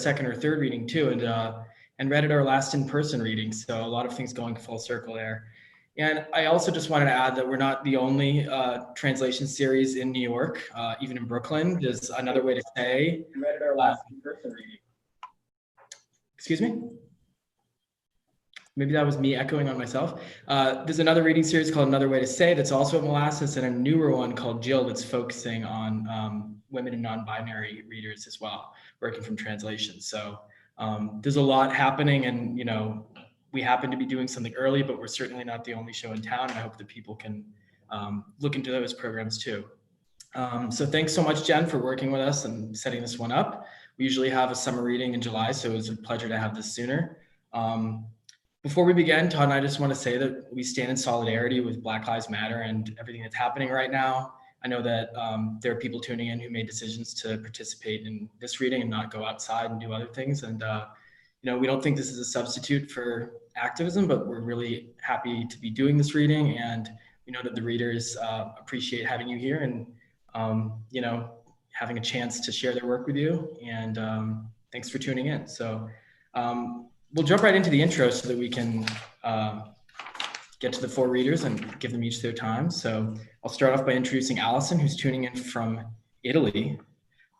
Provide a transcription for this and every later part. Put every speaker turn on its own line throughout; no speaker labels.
second or third reading too, and read at our last in-person reading. So a lot of things going full circle there. And I also just wanted to add that we're not the only translation series in New York. Even in Brooklyn, there's Another Way to Say. Read at our last in-person reading. Excuse me? Maybe that was me echoing on myself. There's another reading series called Another Way to Say that's also at Molasses, and a newer one called Jill that's focusing on women and non-binary readers as well, working from translation. So there's a lot happening, and we happen to be doing something early, but we're certainly not the only show in town, and I hope that people can look into those programs too. So thanks so much, Jen, for working with us and setting this one up. We usually have a summer reading in July, so it was a pleasure to have this sooner. Before we begin, Todd and I just want to say that we stand in solidarity with Black Lives Matter and everything that's happening right now. I know that there are people tuning in who made decisions to participate in this reading and not go outside and do other things. And we don't think this is a substitute for activism, but we're really happy to be doing this reading. And we know that the readers appreciate having you here and, having a chance to share their work with you. And thanks for tuning in. So we'll jump right into the intro so that we can get to the four readers and give them each their time. So I'll start off by introducing Allison, who's tuning in from Italy,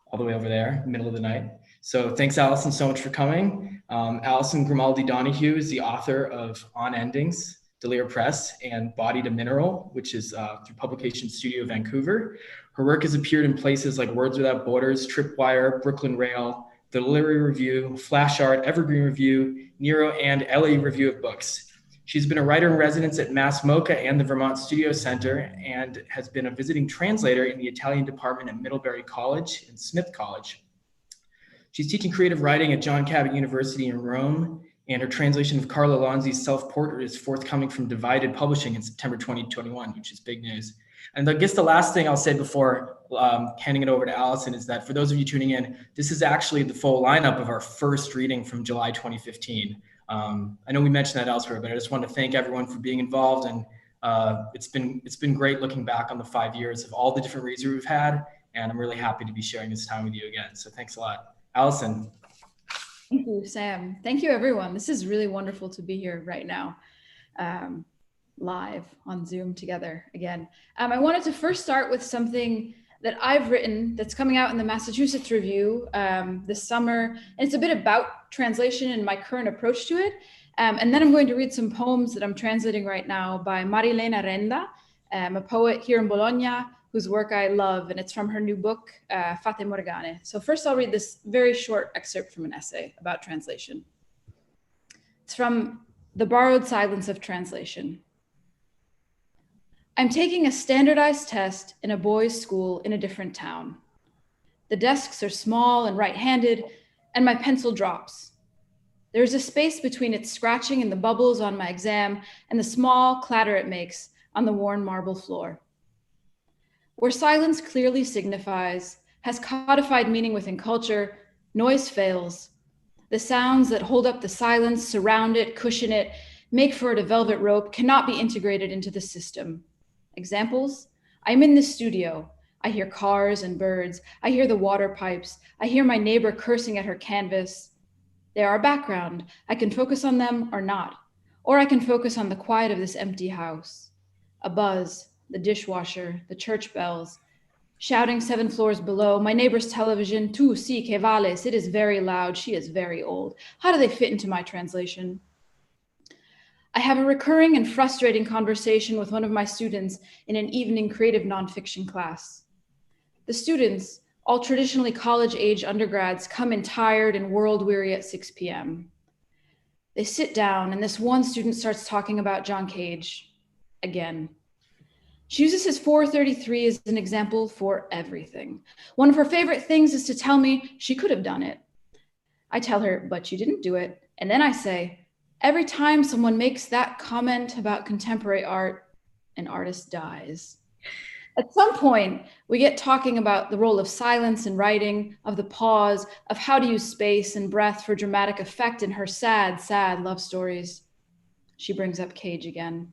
all the way over there, middle of the night. So thanks, Allison, so much for coming. Allison Grimaldi Donahue is the author of On Endings, Delir Press, and Body to Mineral, which is through Publication Studio Vancouver. Her work has appeared in places like Words Without Borders, Tripwire, Brooklyn Rail, The Literary Review, Flash Art, Evergreen Review, Nero, and LA Review of Books. She's been a writer in residence at Mass MoCA and the Vermont Studio Center, and has been a visiting translator in the Italian department at Middlebury College and Smith College. She's teaching creative writing at John Cabot University in Rome, and her translation of Carla Lonzi's self-portrait is forthcoming from Divided Publishing in September 2021, which is big news. And I guess the last thing I'll say before handing it over to Allison is that for those of you tuning in, this is actually the full lineup of our first reading from July 2015. I know we mentioned that elsewhere, but I just want to thank everyone for being involved. And it's been great looking back on the 5 years of all the different reads we've had. And I'm really happy to be sharing this time with you again. So thanks a lot. Allison.
Thank you, Sam. Thank you, everyone. This is really wonderful to be here right now, live on Zoom together again. I wanted to first start with something that I've written that's coming out in the Massachusetts Review this summer. And it's a bit about translation and my current approach to it. And then I'm going to read some poems that I'm translating right now by Marilena Renda, a poet here in Bologna, whose work I love, and it's from her new book, Fate Morgane. So first I'll read this very short excerpt from an essay about translation. It's from The Borrowed Silence of Translation. I'm taking a standardized test in a boys' school in a different town. The desks are small and right-handed, and my pencil drops. There's a space between it scratching and the bubbles on my exam and the small clatter it makes on the worn marble floor. Where silence clearly signifies, has codified meaning within culture, noise fails. The sounds that hold up the silence, surround it, cushion it, make for it a velvet rope, cannot be integrated into the system. Examples? I'm in the studio. I hear cars and birds. I hear the water pipes. I hear my neighbor cursing at her canvas. They are background. I can focus on them or not. Or I can focus on the quiet of this empty house. A buzz, the dishwasher, the church bells, shouting 7 floors below, my neighbor's television, tu si que vales, it is very loud, she is very old. How do they fit into my translation? I have a recurring and frustrating conversation with one of my students in an evening creative nonfiction class. The students, all traditionally college-age undergrads, come in tired and world-weary at 6 p.m. They sit down and this one student starts talking about John Cage again. She uses his 433 as an example for everything. One of her favorite things is to tell me she could have done it. I tell her, but you didn't do it. And then I say, every time someone makes that comment about contemporary art, an artist dies. At some point, we get talking about the role of silence in writing, of the pause, of how to use space and breath for dramatic effect in her sad, sad love stories. She brings up Cage again.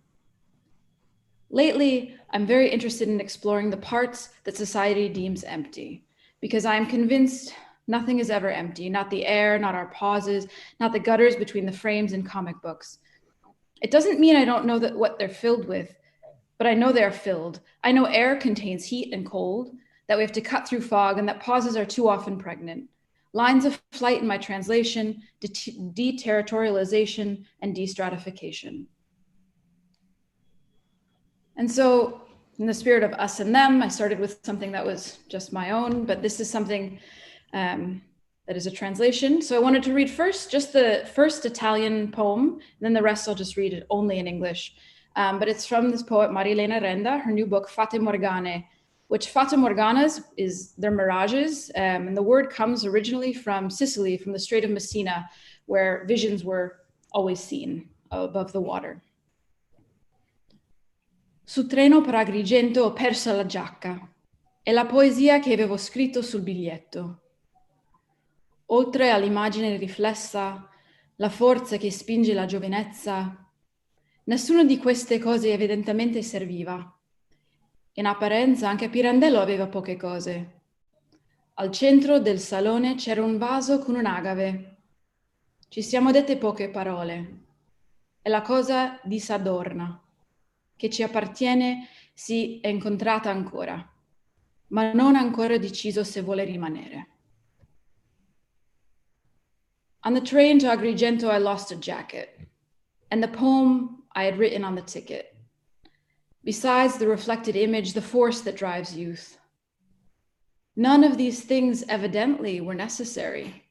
Lately, I'm very interested in exploring the parts that society deems empty, because I'm convinced Nothing is ever empty, not the air, not our pauses, not the gutters between the frames in comic books. It doesn't mean I don't know what they're filled with, but I know they're filled. I know air contains heat and cold, that we have to cut through fog, and that pauses are too often pregnant. Lines of flight in my translation, deterritorialization, and destratification. And so, in the spirit of us and them, I started with something that was just my own, but this is something that is a translation. So I wanted to read first just the first Italian poem, and then the rest I'll just read it only in English. But it's from this poet Marilena Renda, her new book Fate Morgane, which Fata Morganas is their mirages. And the word comes originally from Sicily, from the Strait of Messina, where visions were always seen above the water. Su treno per Agrigento ho perso la giacca e la poesia che avevo scritto sul biglietto. Oltre all'immagine riflessa, la forza che spinge la giovinezza, nessuna di queste cose evidentemente serviva. In apparenza anche Pirandello aveva poche cose. Al centro del salone c'era un vaso con un'agave. Ci siamo dette poche parole. E la cosa disadorna, che ci appartiene, si è incontrata ancora, ma non ha ancora deciso se vuole rimanere. On the train to Agrigento, I lost a jacket and the poem I had written on the ticket. Besides the reflected image, the force that drives youth. None of these things evidently were necessary.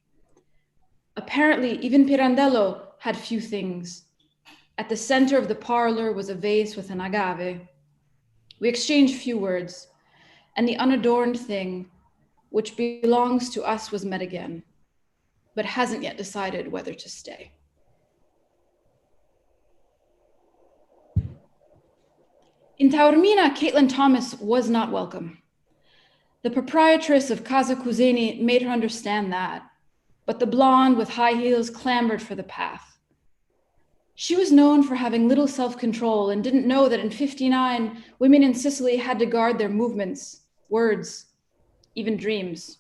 Apparently, even Pirandello had few things. At the center of the parlor was a vase with an agave. We exchanged few words, and the unadorned thing, which belongs to us, was met again, but hasn't yet decided whether to stay. In Taormina, Caitlin Thomas was not welcome. The proprietress of Casa Cusini made her understand that, but the blonde with high heels clamored for the path. She was known for having little self-control and didn't know that in '59, women in Sicily had to guard their movements, words, even dreams.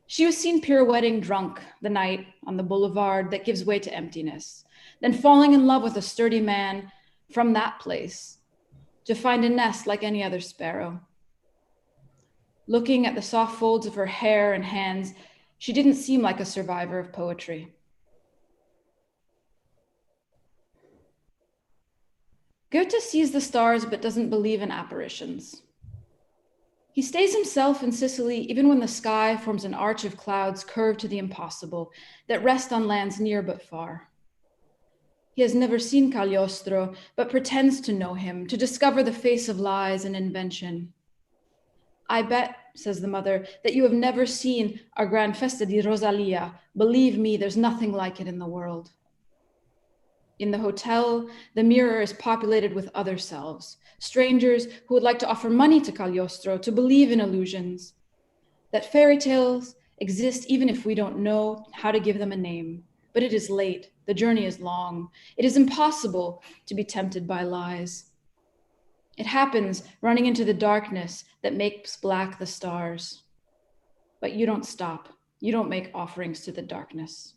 She was seen pirouetting drunk the night on the boulevard that gives way to emptiness, then falling in love with a sturdy man from that place to find a nest like any other sparrow. Looking at the soft folds of her hair and hands, she didn't seem like a survivor of poetry. Goethe sees the stars but doesn't believe in apparitions. He stays himself in Sicily even when the sky forms an arch of clouds curved to the impossible that rest on lands near but far. He has never seen Cagliostro, but pretends to know him, to discover the face of lies and invention. I bet, says the mother, that you have never seen our grand festa di Rosalia. Believe me, there's nothing like it in the world. In the hotel, the mirror is populated with other selves, strangers who would like to offer money to Cagliostro, to believe in illusions, that fairy tales exist even if we don't know how to give them a name. But it is late, the journey is long. It is impossible to be tempted by lies. It happens running into the darkness that makes black the stars. But you don't stop. You don't make offerings to the darkness.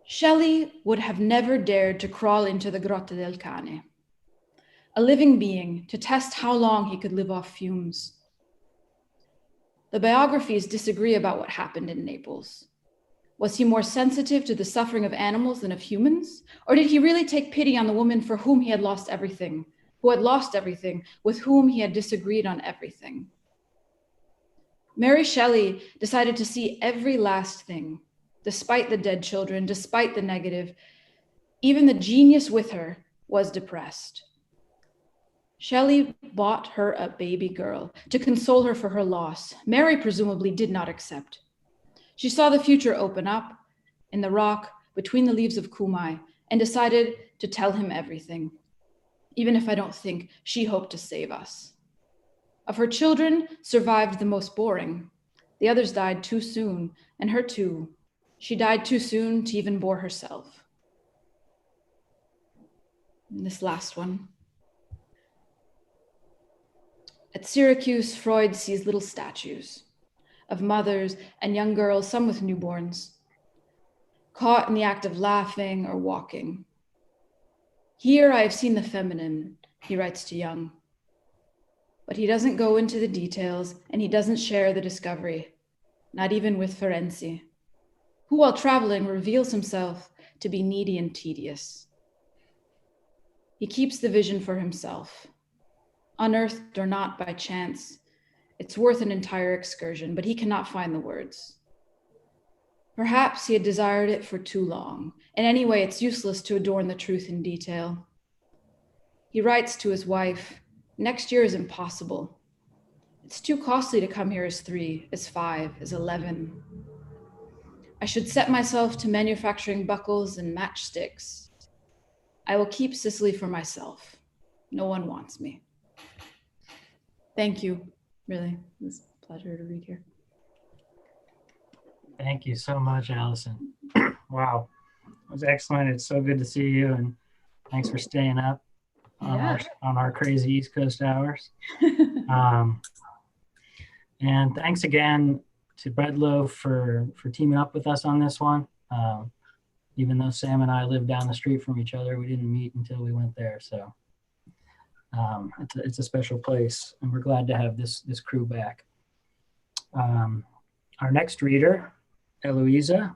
Shelley would have never dared to crawl into the Grotta del Cane, a living being, to test how long he could live off fumes. The biographies disagree about what happened in Naples. Was he more sensitive to the suffering of animals than of humans? Or did he really take pity on the woman for whom he had lost everything, who had lost everything, with whom he had disagreed on everything? Mary Shelley decided to see every last thing, despite the dead children, despite the negative. Even the genius with her was depressed. Shelley bought her a baby girl to console her for her loss. Mary presumably did not accept. She saw the future open up in the rock between the leaves of kumai and decided to tell him everything, even if I don't think she hoped to save us. Of her children, survived the most boring. The others died too soon, and her too. She died too soon to even bore herself. And this last one. At Syracuse, Freud sees little statues of mothers and young girls, some with newborns, caught in the act of laughing or walking. Here I have seen the feminine, he writes to Jung. But he doesn't go into the details, and he doesn't share the discovery, not even with Ferenczi, who while traveling reveals himself to be needy and tedious. He keeps the vision for himself, unearthed or not by chance. It's worth an entire excursion, but he cannot find the words. Perhaps he had desired it for too long, and anyway, it's useless to adorn the truth in detail. He writes to his wife, "Next year is impossible. It's too costly to come here as 3, as 5, as 11. I should set myself to manufacturing buckles and matchsticks. I will keep Sicily for myself. No one wants me." Thank you. Really, it was a pleasure to read here.
Thank you so much, Allison. Wow, it was excellent. It's so good to see you, and thanks for staying up on our crazy East Coast hours. And thanks again to Loaf for teaming up with us on this one. Even though Sam and I live down the street from each other, we didn't meet until we went there. So it's a special place, and we're glad to have this crew back. Our next reader, Eloisa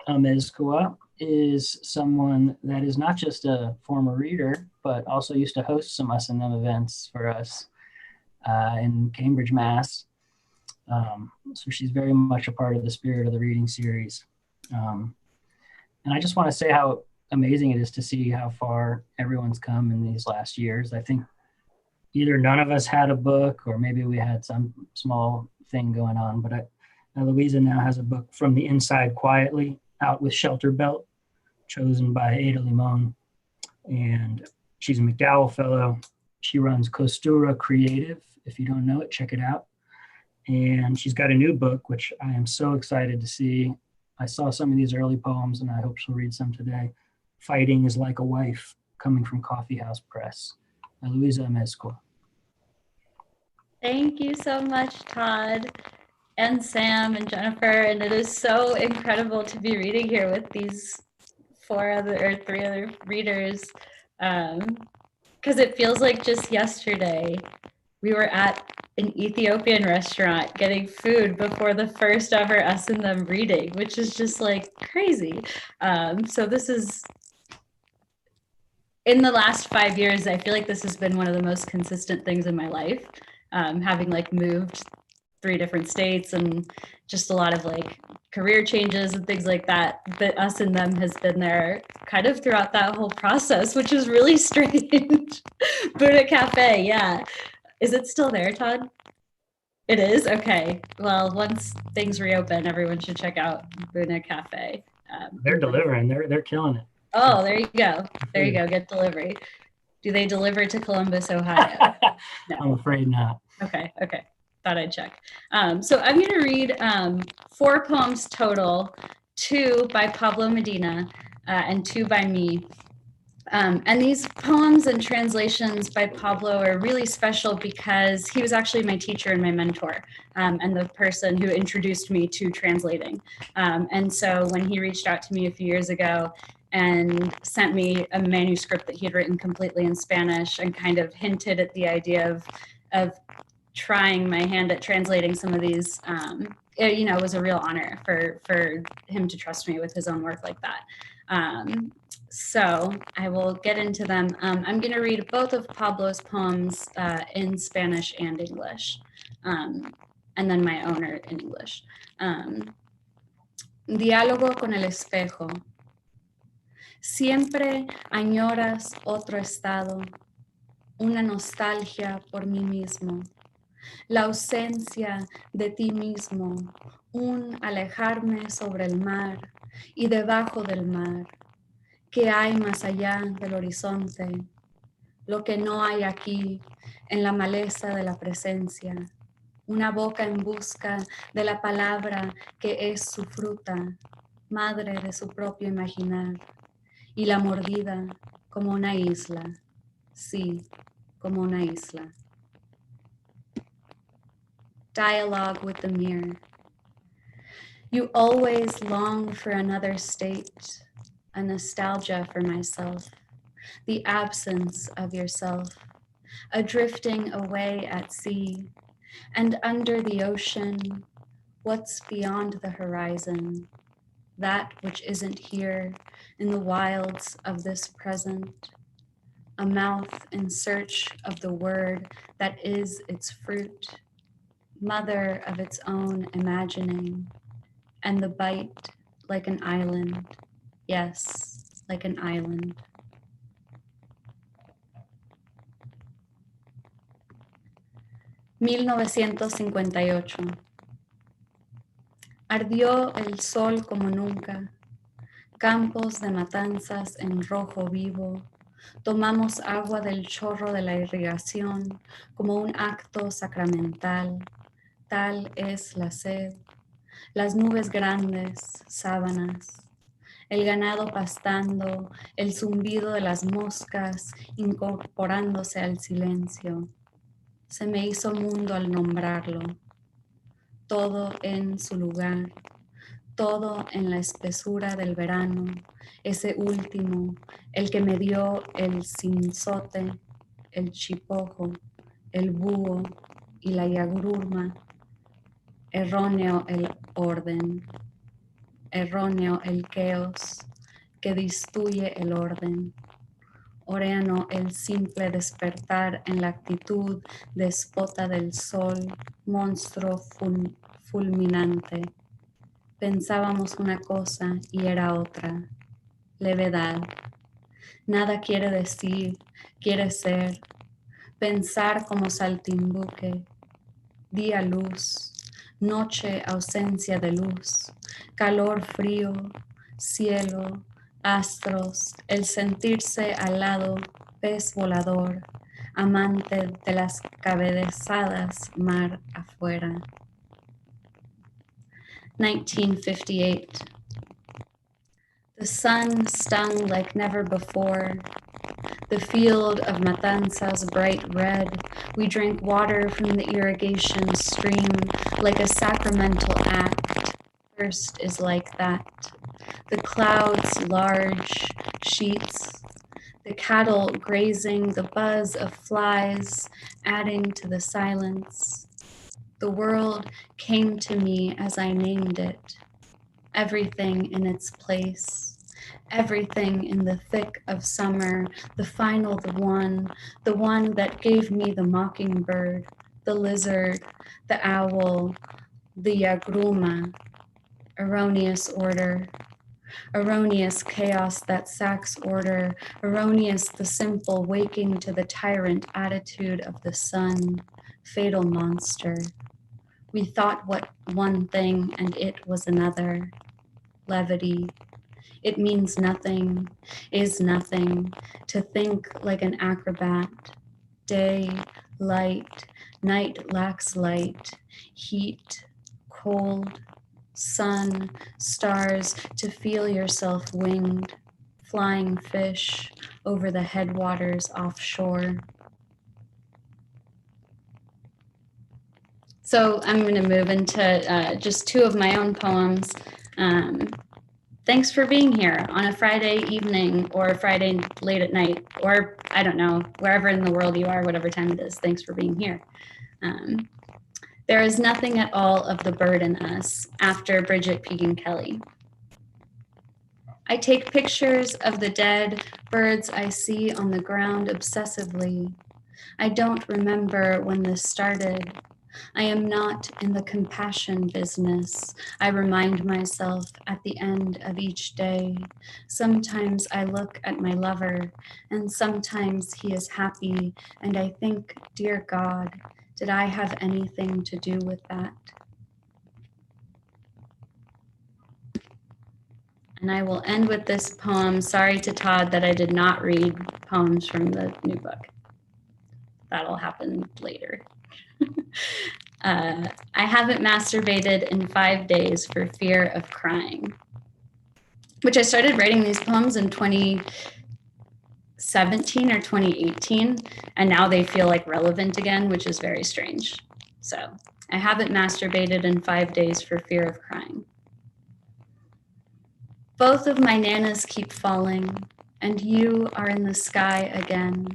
Amezcua, is someone that is not just a former reader, but also used to host some Us&Them events for us in Cambridge, Mass. So she's very much a part of the spirit of the reading series. And I just want to say how amazing it is to see how far everyone's come in these last years. I think either none of us had a book, or maybe we had some small thing going on, but Eloisa now has a book, From the Inside Quietly, out with Shelter Belt, chosen by Ada Limon. And she's a McDowell Fellow. She runs Costura Creative. If you don't know it, check it out. And she's got a new book, which I am so excited to see. I saw some of these early poems, and I hope she'll read some today. Fighting is Like a Wife, coming from Coffee House Press. Eloisa Amezcua.
Thank you so much, Todd and Sam and Jennifer. And it is so incredible to be reading here with these 3 other readers. Because it feels like just yesterday we were at an Ethiopian restaurant getting food before the first ever Us&Them reading, which is just like crazy. So this is, in the last 5 years, I feel like this has been one of the most consistent things in my life, having like moved 3 different states and just a lot of like career changes and things like that. But Us&Them has been there kind of throughout that whole process, which is really strange. Buddha Cafe, yeah. Is it still there, Todd? It is? Okay. Well, once things reopen, everyone should check out Buddha Cafe.
They're delivering. They're killing it.
Oh, there you go. There you go. Get delivery. Do they deliver to Columbus, Ohio? No.
I'm afraid not.
Okay. Thought I'd check. So I'm going to read 4 poems total, 2 by Pablo Medina and 2 by me. And these poems and translations by Pablo are really special because he was actually my teacher and my mentor, and the person who introduced me to translating. And so when he reached out to me a few years ago and sent me a manuscript that he had written completely in Spanish and kind of hinted at the idea of trying my hand at translating some of these, it was a real honor for him to trust me with his own work like that. So I will get into them. I'm going to read both of Pablo's poems in Spanish and English, and then my own are in English. Diálogo con el espejo. Siempre añoras otro estado, una nostalgia por mí mismo, la ausencia de ti mismo, un alejarme sobre el mar y debajo del mar. ¿Qué hay más allá del horizonte? Lo que no hay aquí, en la maleza de la presencia. Una boca en busca de la palabra que es su fruta, madre de su propio imaginar. Y la mordida como una isla, sí, como una isla. dialogue with the mirror. You always long for another state, a nostalgia for myself, the absence of yourself, a drifting away at sea, and under the ocean, what's beyond the horizon, that which isn't here in the wilds of this present, a mouth in search of the word that is its fruit, mother of its own imagining, and the bite like an island, yes, like an island. «1958. Ardió el sol como nunca, campos de matanzas en rojo vivo, tomamos agua del chorro de la irrigación como un acto sacramental, tal es la sed, las nubes grandes, sábanas, el ganado pastando, el zumbido de las moscas incorporándose al silencio. Se me hizo mundo al nombrarlo, todo en su lugar, todo en la espesura del verano, ese último, el que me dio el cinzote, el chipojo, el búho y la yagruma. Erróneo el orden, erróneo el caos que destruye el orden. Oreano el simple despertar en la actitud despota del sol, monstruo fulminante. Pensábamos una cosa y era otra, levedad. Nada quiere decir, quiere ser, pensar como saltimbuque, día luz, noche ausencia de luz, calor frío, cielo, astros, el sentirse al lado, pez volador, amante de las cabezadas mar afuera. 1958. The sun stung like never before. The field of Matanzas bright red. We drank water from the irrigation stream like a sacramental act. Thirst is like that. The clouds large sheets. The cattle grazing, the buzz of flies adding to the silence. The world came to me as I named it. Everything in its place. Everything in the thick of summer, the final the one that gave me the mockingbird, the lizard, the owl, the yagruma, erroneous order, erroneous chaos that sacks order, erroneous the simple waking to the tyrant attitude of the sun, fatal monster. We thought what one thing and it was another, levity. It means nothing, is nothing, to think like an acrobat. Day, light, night lacks light, heat, cold, sun, stars, to feel yourself winged, flying fish over the headwaters offshore. So I'm going to move into just two of my own poems. Thanks for being here on a Friday evening or Friday late at night, or I don't know, wherever in the world you are, whatever time it is. Thanks for being here. There is nothing at all of the bird in us, after Bridget Pegan Kelly. I take pictures of the dead birds I see on the ground obsessively. I don't remember when this started. I am not in the compassion business, I remind myself at the end of each day. Sometimes I look at my lover, and sometimes he is happy, and I think, dear God, did I have anything to do with that? And I will end with this poem. Sorry to Todd that I did not read poems from the new book. That'll happen later. I haven't masturbated in 5 days for fear of crying, which I started writing these poems in 2017 or 2018, and now they feel like relevant again, which is very strange. So I haven't masturbated in 5 days for fear of crying. Both of my nanas keep falling, and you are in the sky again.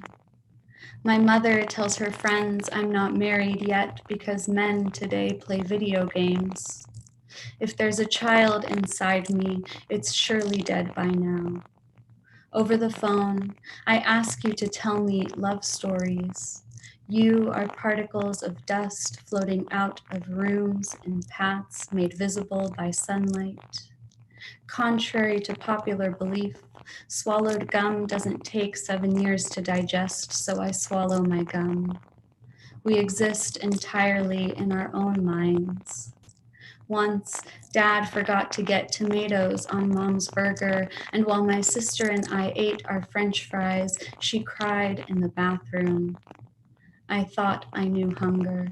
My mother tells her friends I'm not married yet because men today play video games. If there's a child inside me, it's surely dead by now. Over the phone, I ask you to tell me love stories. You are particles of dust floating out of rooms in paths made visible by sunlight. Contrary to popular belief, swallowed gum doesn't take 7 years to digest, so I swallow my gum. We exist entirely in our own minds. Once, Dad forgot to get tomatoes on Mom's burger, and while my sister and I ate our French fries, she cried in the bathroom. I thought I knew hunger.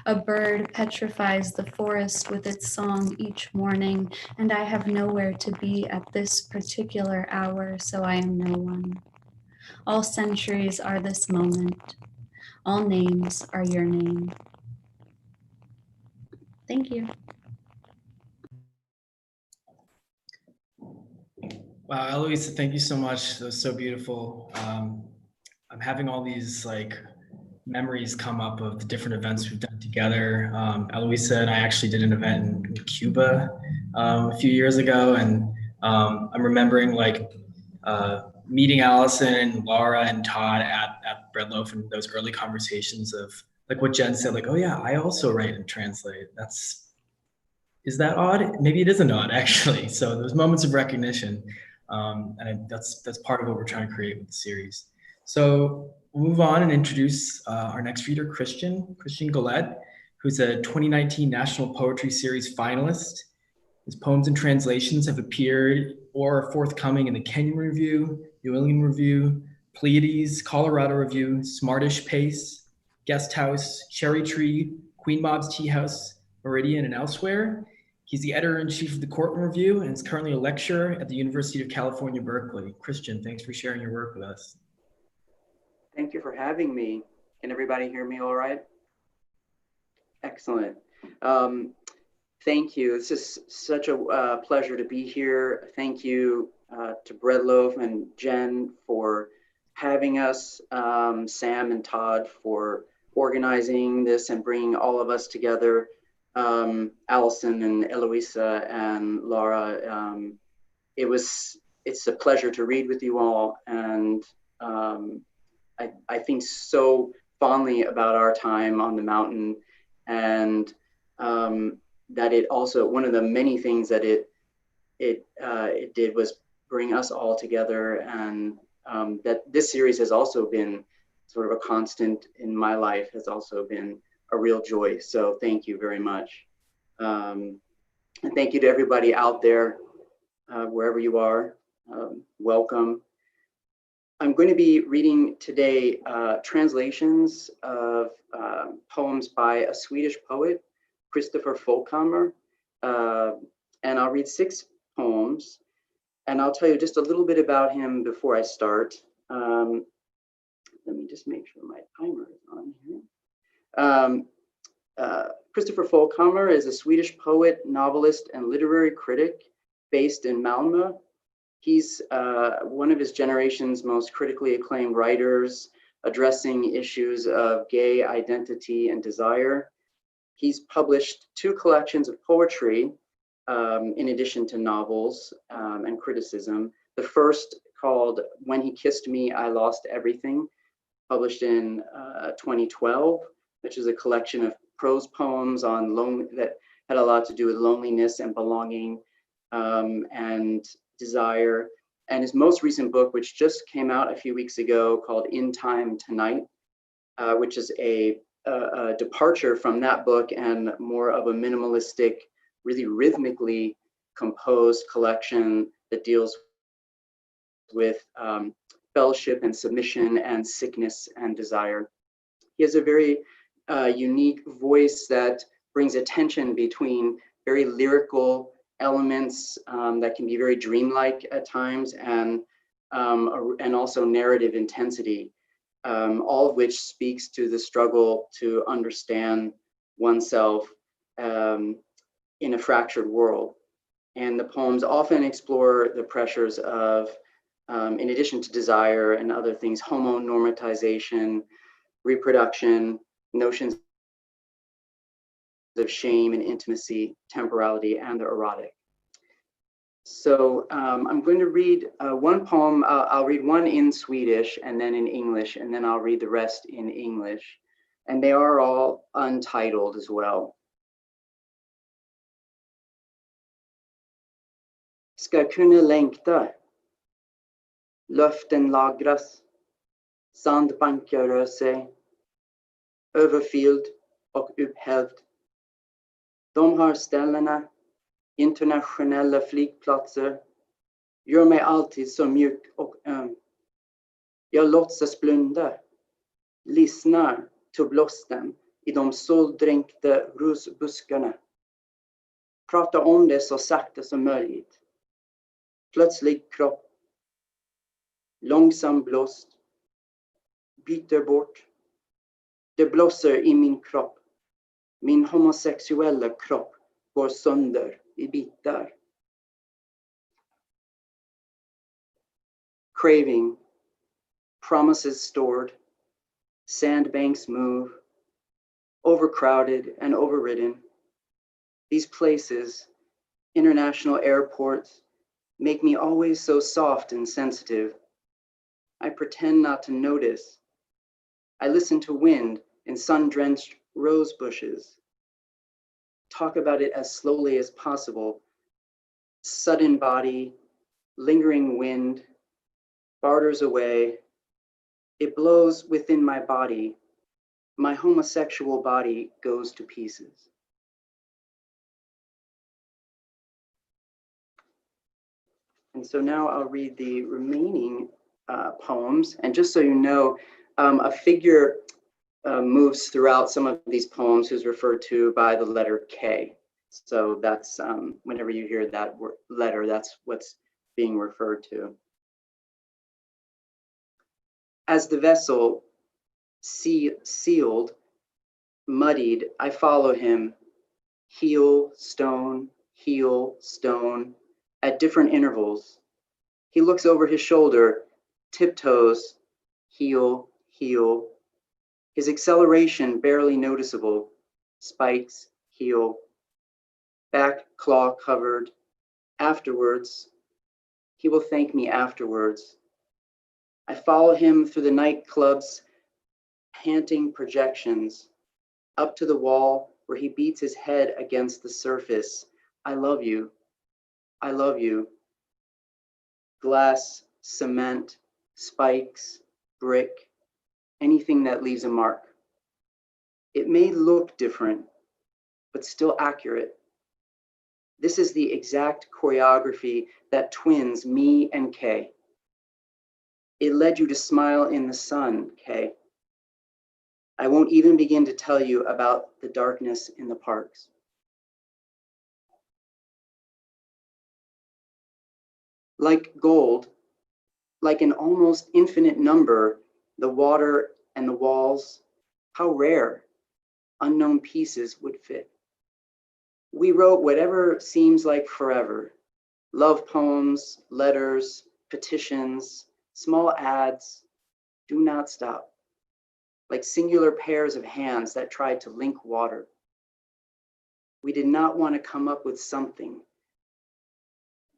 A bird petrifies the forest with its song each morning, and I have nowhere to be at this particular hour, so I am no one. All centuries are this moment. All names are your name. Thank you.
Wow, Eloise, thank you so much. That was so beautiful. I'm having all these like memories come up of the different events we've done together. Eloisa and I actually did an event in Cuba a few years ago, and I'm remembering like meeting Allison, Laura, and Todd at Bread Loaf, and those early conversations of like what Jen said, like, oh yeah, I also write and translate. Is that odd? Maybe it isn't odd actually. So those moments of recognition, that's part of what we're trying to create with the series. So we'll move on and introduce our next reader, Christian Golette, who's a 2019 National Poetry Series finalist. His poems and translations have appeared or are forthcoming in the Kenyon Review, New England Review, Pleiades, Colorado Review, Smartish Pace, Guest House, Cherry Tree, Queen Mob's Tea House, Meridian, and elsewhere. He's the editor-in-chief of the Courtroom Review and is currently a lecturer at the University of California, Berkeley. Christian, thanks for sharing your work with us.
Thank you for having me. Can everybody hear me all right? Excellent. Thank you. This is such a pleasure to be here. Thank you to Bread Loaf and Jen for having us, Sam and Todd for organizing this and bringing all of us together. Allison and Eloisa and Laura. It's a pleasure to read with you all, and I think so fondly about our time on the mountain, and that it also, one of the many things that it did was bring us all together, and that this series has also been sort of a constant in my life, has also been a real joy. So thank you very much. And thank you to everybody out there, wherever you are, welcome. I'm going to be reading today translations of poems by a Swedish poet, Christopher Folkhammer, and I'll read 6 poems, and I'll tell you just a little bit about him before I start. Let me just make sure my timer is on here. Christopher Folkhammer is a Swedish poet, novelist, and literary critic based in Malmö. He's one of his generation's most critically acclaimed writers, addressing issues of gay identity and desire. He's published 2 collections of poetry, in addition to novels and criticism. The first, called When He Kissed Me, I Lost Everything, published in 2012, which is a collection of prose poems on that had a lot to do with loneliness and belonging and desire. And his most recent book, which just came out a few weeks ago, called In Time Tonight, which is a departure from that book and more of a minimalistic, really rhythmically composed collection that deals with fellowship and submission and sickness and desire. He has a very unique voice that brings a tension between very lyrical elements that can be very dreamlike at times, and also narrative intensity. all of which speaks to the struggle to understand oneself in a fractured world. And the poems often explore the pressures of, in addition to desire and other things, homonormatization, reproduction, notions of shame and intimacy, temporality, and the erotic. So I'm going to read one poem. I'll read one in Swedish and then in English, and then I'll read the rest in English. And they are all untitled as well. Ska kunna längta, löften lagras, sandbankar rör sig, överfylld och upphävd. De har ställena, internationella flygplatser, gör mig alltid så mjuk och öm. Jag låtsas blunda, lyssnar till blåsten i de soldränkta rusbuskarna. Pratar om det så sakta som möjligt. Plötslig kropp, långsam blåst, byter bort. Det blåser i min kropp. Min homosexuella kropp går sönder i bitar. Craving, promises stored, sandbanks move, overcrowded and overridden. These places, international airports, make me always so soft and sensitive. I pretend not to notice. I listen to wind in sun-drenched rose bushes. Talk about it as slowly as possible. Sudden body, lingering wind, barters away. It blows within my body. My homosexual body goes to pieces. And so now I'll read the remaining poems. And just so you know, a figure moves throughout some of these poems who's referred to by the letter K. So that's, whenever you hear that letter, that's what's being referred to. As the vessel sealed, muddied, I follow him, heel, stone, at different intervals. He looks over his shoulder, tiptoes, heel. His acceleration barely noticeable, spikes, heel, back claw covered. Afterwards, he will thank me afterwards. I follow him through the nightclub's panting projections, up to the wall where he beats his head against the surface. I love you. Glass, cement, spikes, brick, anything that leaves a mark. It may look different, but still accurate. This is the exact choreography that twins me and Kay. It led you to smile in the sun, Kay. I won't even begin to tell you about the darkness in the parks. Like gold, like an almost infinite number, the water and the walls, how rare unknown pieces would fit. We wrote whatever seems like forever, love poems, letters, petitions, small ads, do not stop, like singular pairs of hands that tried to link water. We did not want to come up with something.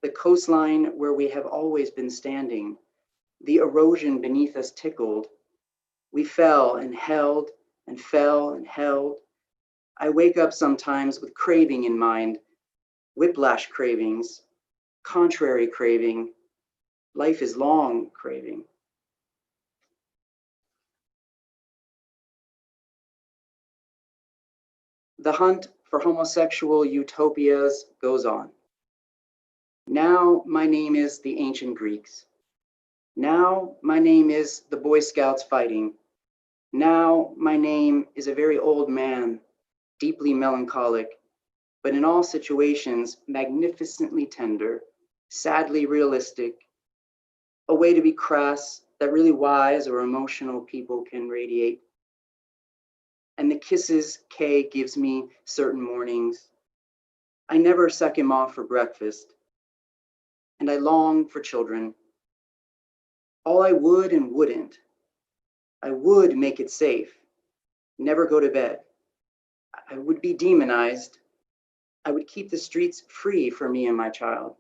The coastline where we have always been standing, the erosion beneath us tickled. We fell and held and fell and held. I wake up sometimes with craving in mind, whiplash cravings, contrary craving, life is long craving. The hunt for homosexual utopias goes on. Now my name is the ancient Greeks. Now my name is the Boy Scouts fighting. Now my name is a very old man, deeply melancholic, but in all situations magnificently tender, sadly realistic, a way to be crass that really wise or emotional people can radiate. And the kisses K gives me certain mornings. I never suck him off for breakfast. And I long for children. All I would and wouldn't. I would make it safe, never go to bed. I would be demonized. I would keep the streets free for me and my child.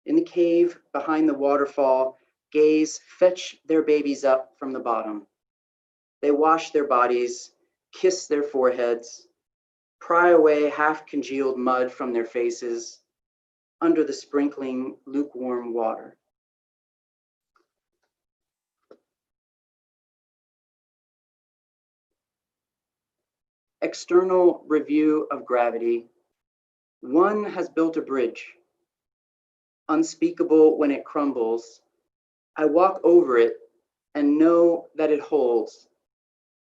In the cave behind the waterfall, gays fetch their babies up from the bottom. They wash their bodies, kiss their foreheads, pry away half-congealed mud from their faces under the sprinkling lukewarm water. External review of gravity. One has built a bridge, unspeakable when it crumbles. I walk over it and know that it holds,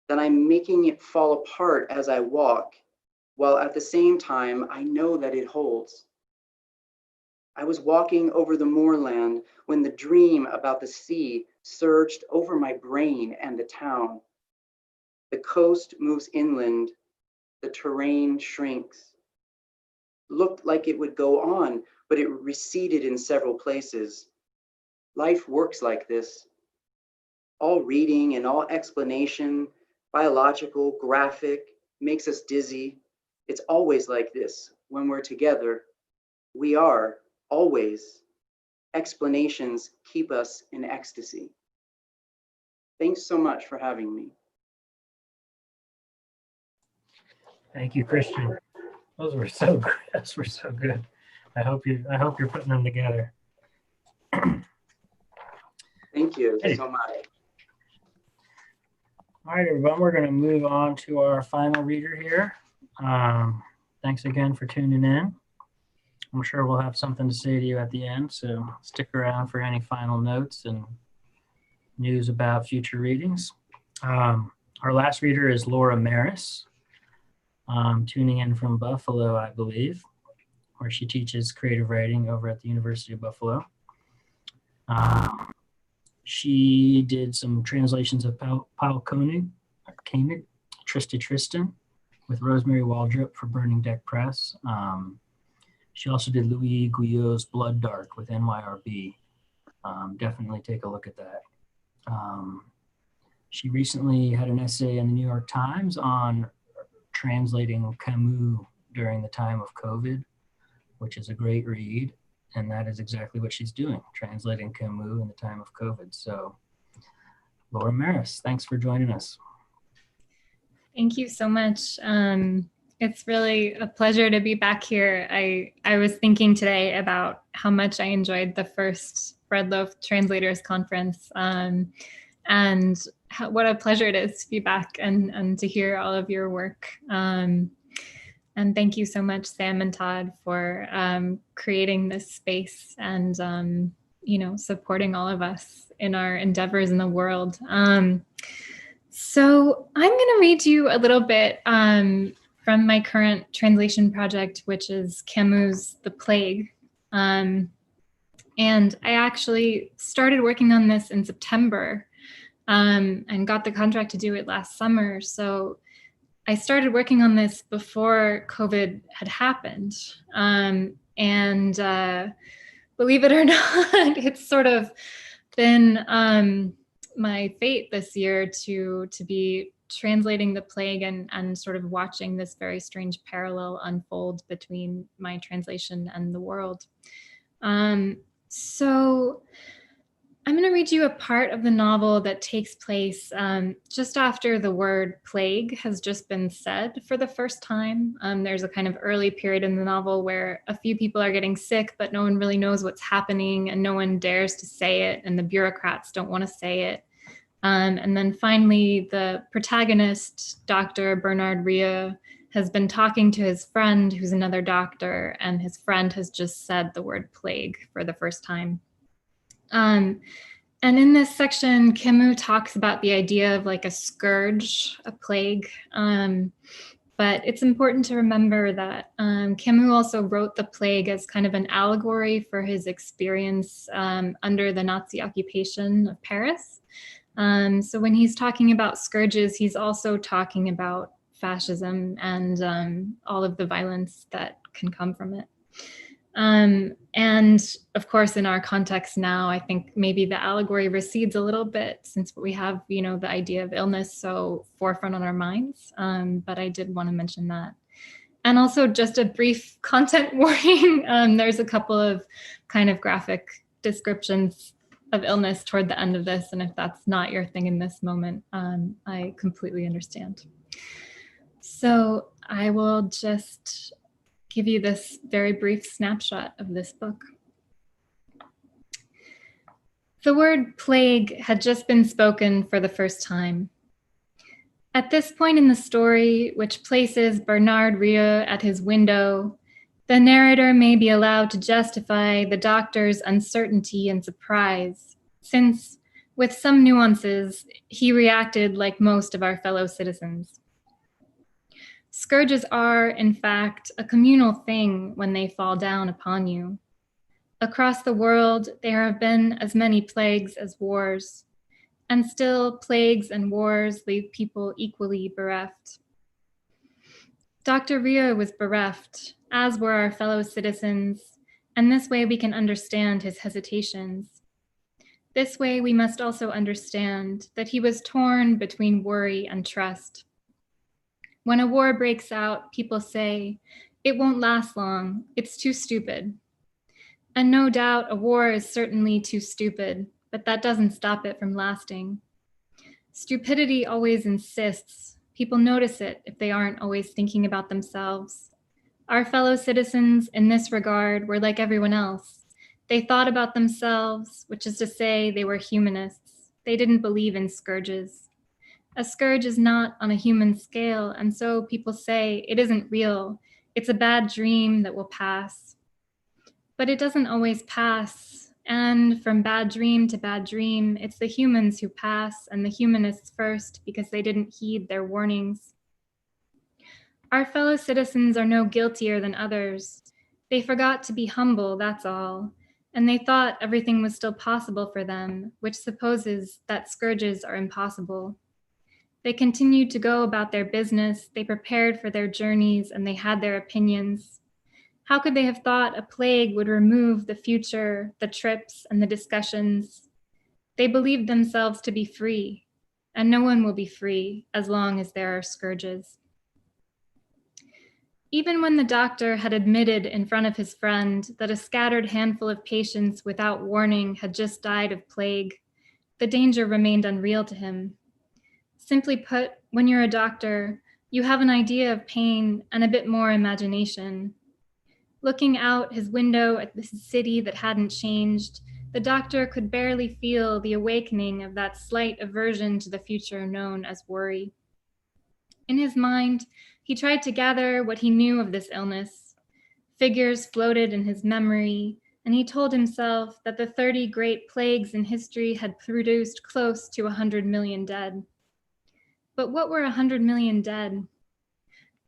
that I'm making it fall apart as I walk, while at the same time, I know that it holds. I was walking over the moorland when the dream about the sea surged over my brain and the town. The coast moves inland, the terrain shrinks. Looked like it would go on, but it receded in several places. Life works like this. All reading and all explanation, biological, graphic, makes us dizzy. It's always like this when we're together. We are always. Explanations keep us in ecstasy. Thanks so much for having me.
Thank you, Christian. Those were so good. Those were so good. I hope you're putting them together.
Thank you
Hey.
so much.
All right, everyone, we're going to move on to our final reader here. Thanks again for tuning in. I'm sure we'll have something to say to you at the end, so stick around for any final notes and news about future readings. Our last reader is Laura Maris, tuning in from Buffalo, I believe, where she teaches creative writing over at the University of Buffalo. She did some translations of Paul Koenig, Trista Tristan, with Rosemary Waldrop for Burning Deck Press. She also did Louis Guyot's Blood Dark with NYRB. Definitely take a look at that. She recently had an essay in the New York Times on translating Camus during the time of COVID, which is a great read. And that is exactly what she's doing, translating Camus in the time of COVID. So, Laura Maris, thanks for joining us.
Thank you so much. It's really a pleasure to be back here. I was thinking today about how much I enjoyed the first Bread Loaf Translators Conference, and what a pleasure it is to be back and to hear all of your work. And thank you so much, Sam and Todd, for creating this space and supporting all of us in our endeavors in the world. So I'm going to read you a little bit from my current translation project, which is Camus' The Plague. And I actually started working on this in September and got the contract to do it last summer. So I started working on this before COVID had happened. And believe it or not, it's sort of been my fate this year to be translating The Plague and sort of watching this very strange parallel unfold between my translation and the world. So I'm going to read you a part of the novel that takes place just after the word plague has just been said for the first time. There's a kind of early period in the novel where a few people are getting sick, but no one really knows what's happening and no one dares to say it, and the bureaucrats don't want to say it. And then finally, the protagonist, Dr. Bernard Ria, has been talking to his friend, who's another doctor, and his friend has just said the word plague for the first time. And in this section, Camus talks about the idea of like a scourge, a plague. But it's important to remember that Camus also wrote the plague as kind of an allegory for his experience under the Nazi occupation of Paris. So when he's talking about scourges, he's also talking about fascism and all of the violence that can come from it. And of course, in our context now, I think maybe the allegory recedes a little bit since we have, the idea of illness so forefront on our minds. But I did want to mention that. And also just a brief content warning. There's a couple of kind of graphic descriptions of illness toward the end of this. And if that's not your thing in this moment, I completely understand. So I will just give you this very brief snapshot of this book. The word plague had just been spoken for the first time. At this point in the story, which places Bernard Rieu at his window, the narrator may be allowed to justify the doctor's uncertainty and surprise, since, with some nuances, he reacted like most of our fellow citizens. Scourges are, in fact, a communal thing when they fall down upon you. Across the world, there have been as many plagues as wars, and still plagues and wars leave people equally bereft. Dr. Rieu was bereft, as were our fellow citizens, and this way we can understand his hesitations. This way we must also understand that he was torn between worry and trust. When a war breaks out, people say, it won't last long, it's too stupid. And no doubt a war is certainly too stupid, but that doesn't stop it from lasting. Stupidity always insists. People notice it if they aren't always thinking about themselves. Our fellow citizens in this regard were like everyone else. They thought about themselves, which is to say they were humanists. They didn't believe in scourges. A scourge is not on a human scale, and so people say it isn't real. It's a bad dream that will pass. But it doesn't always pass, and from bad dream to bad dream, it's the humans who pass and the humanists first because they didn't heed their warnings. Our fellow citizens are no guiltier than others. They forgot to be humble, that's all, and they thought everything was still possible for them, which supposes that scourges are impossible. They continued to go about their business, they prepared for their journeys, and they had their opinions. How could they have thought a plague would remove the future, the trips, and the discussions? They believed themselves to be free, and no one will be free as long as there are scourges. Even when the doctor had admitted in front of his friend that a scattered handful of patients without warning had just died of plague, the danger remained unreal to him. Simply put, when you're a doctor, you have an idea of pain and a bit more imagination. Looking out his window at the city that hadn't changed, the doctor could barely feel the awakening of that slight aversion to the future known as worry. In his mind, he tried to gather what he knew of this illness. Figures floated in his memory, and he told himself that the 30 great plagues in history had produced close to 100 million dead. But what were 100 million dead?